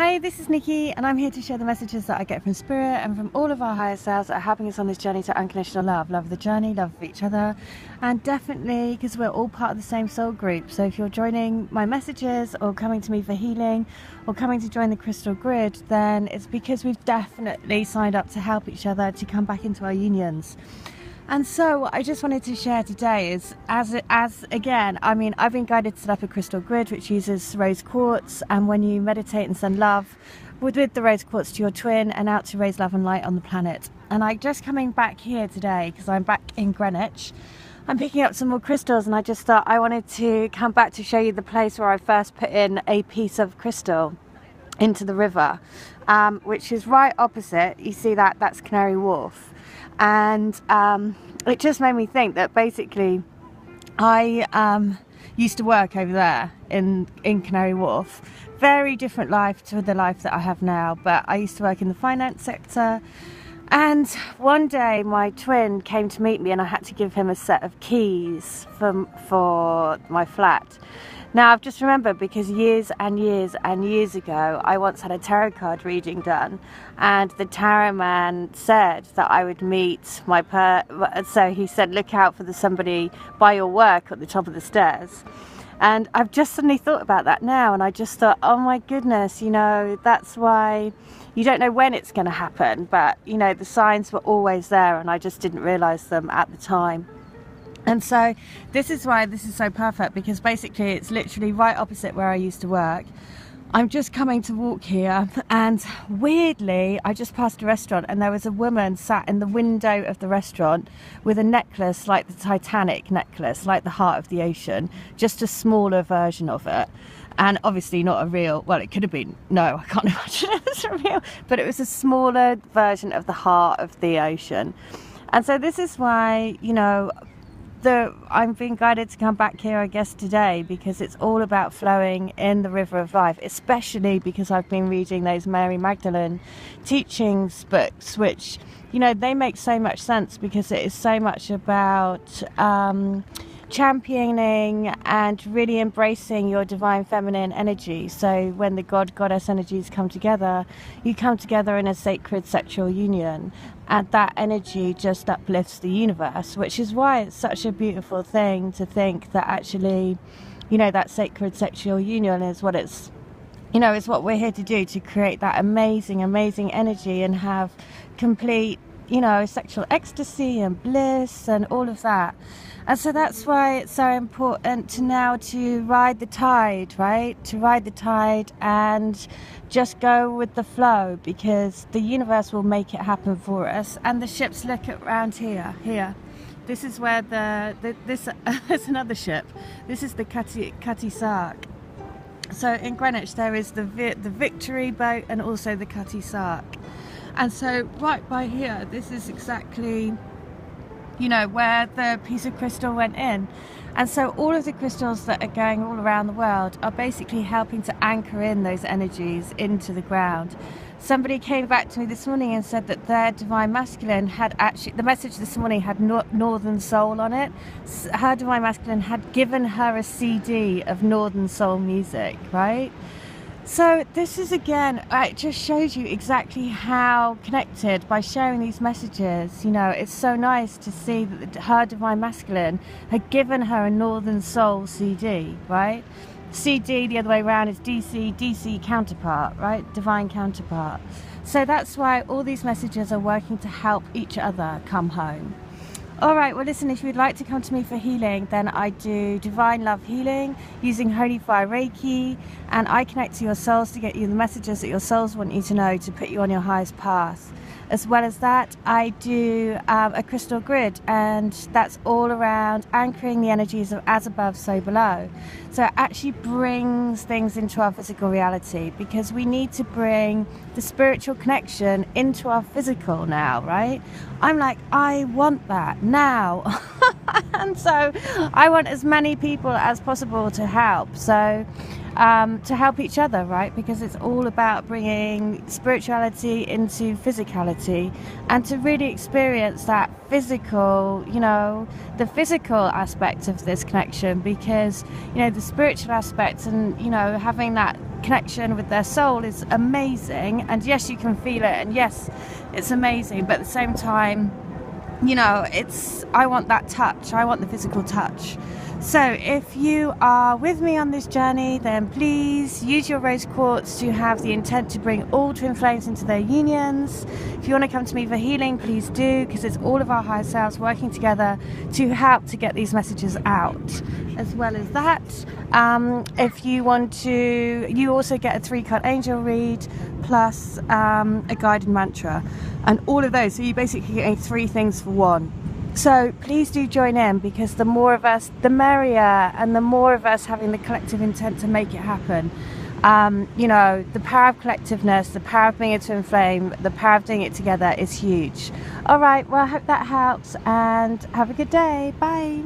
Hey, this is Nikki, and I'm here to share the messages that I get from Spirit and from all of our higher selves that are helping us on this journey to unconditional love. Love of the journey, love of each other, and definitely because we're all part of the same soul group. So if you're joining my messages or coming to me for healing or coming to join the crystal grid, then it's because we've definitely signed up to help each other to come back into our unions. And so what I just wanted to share today is, as again, I mean, I've been guided to set up a crystal grid which uses rose quartz, and when you meditate and send love with the rose quartz to your twin and out to raise love and light on the planet. And I'm just coming back here today because I'm back in Greenwich. I'm picking up some more crystals, and I just thought I wanted to come back to show you the place where I first put in a piece of crystal into the river, which is right opposite. You see that's Canary Wharf. And it just made me think that basically I used to work over there in Canary Wharf. Very different life to the life that I have now, but I used to work in the finance sector. And one day my twin came to meet me, and I had to give him a set of keys for my flat. Now I've just remembered, because years and years and years ago I once had a tarot card reading done, and the tarot man said that I would meet so he said, look out for somebody by your work at the top of the stairs. And I've just suddenly thought about that now, and I just thought, oh my goodness, you know, that's why you don't know when it's going to happen, but you know, the signs were always there and I just didn't realize them at the time. And so this is why this is so perfect, because basically it's literally right opposite where I used to work. I'm just coming to walk here, and weirdly I just passed a restaurant, and there was a woman sat in the window of the restaurant with a necklace like the Titanic necklace, like the heart of the ocean, just a smaller version of it. And obviously not a real, well, it could have been, no, I can't imagine it was real, but it was a smaller version of the heart of the ocean. And so this is why, you know, I'm being guided to come back here, I guess, today, because it's all about flowing in the river of life, especially because I've been reading those Mary Magdalene teachings books, which, you know, they make so much sense, because it is so much about championing and really embracing your divine feminine energy. So when the goddess energies come together, you come together in a sacred sexual union, and that energy just uplifts the universe, which is why it's such a beautiful thing to think that actually, you know, that sacred sexual union is what it's, you know, is what we're here to do, to create that amazing energy and have complete, you know, sexual ecstasy and bliss and all of that. And so that's why it's so important to ride the tide, right? To ride the tide and just go with the flow, because the universe will make it happen for us. And the ships look around here. This is where there's another ship. This is the Cutty Sark. So in Greenwich there is the Victory boat and also the Cutty Sark. And so right by here, this is exactly, you know, where the piece of crystal went in. And so all of the crystals that are going all around the world are basically helping to anchor in those energies into the ground. Somebody came back to me this morning and said that their divine masculine had actually, the message this morning had Northern Soul on it. Her divine masculine had given her a CD of Northern Soul music, right? So this is, again, it just shows you exactly how connected, by sharing these messages, you know, it's so nice to see that her divine masculine had given her a Northern Soul CD, right? CD, the other way around, is DC counterpart, right? Divine counterpart. So that's why all these messages are working to help each other come home. Alright, well listen, if you'd like to come to me for healing, then I do divine love healing using Holy Fire Reiki, and I connect to your souls to get you the messages that your souls want you to know to put you on your highest path. As well as that, I do a crystal grid, and that's all around anchoring the energies of as above, so below. So it actually brings things into our physical reality, because we need to bring the spiritual connection into our physical now, right? I'm like, I want that now. And so I want as many people as possible to help. So to help each other, right? Because it's all about bringing spirituality into physicality, and to really experience that physical, you know, the physical aspect of this connection, because, you know, the spiritual aspect and, you know, having that connection with their soul is amazing. And yes, you can feel it, and yes, it's amazing, but at the same time, you know, I want that touch, I want the physical touch. So if you are with me on this journey, then please use your rose quartz to have the intent to bring all twin flames into their unions. If you want to come to me for healing, please do, because it's all of our higher selves working together to help to get these messages out. As well as that, if you want to, you also get a 3-card angel read plus a guided mantra, and all of those, so you basically getting 3 things for one. So please do join in, because the more of us, the merrier, and the more of us having the collective intent to make it happen. You know, the power of collectiveness, the power of being a twin flame, the power of doing it together is huge. All right, well, I hope that helps, and have a good day. Bye.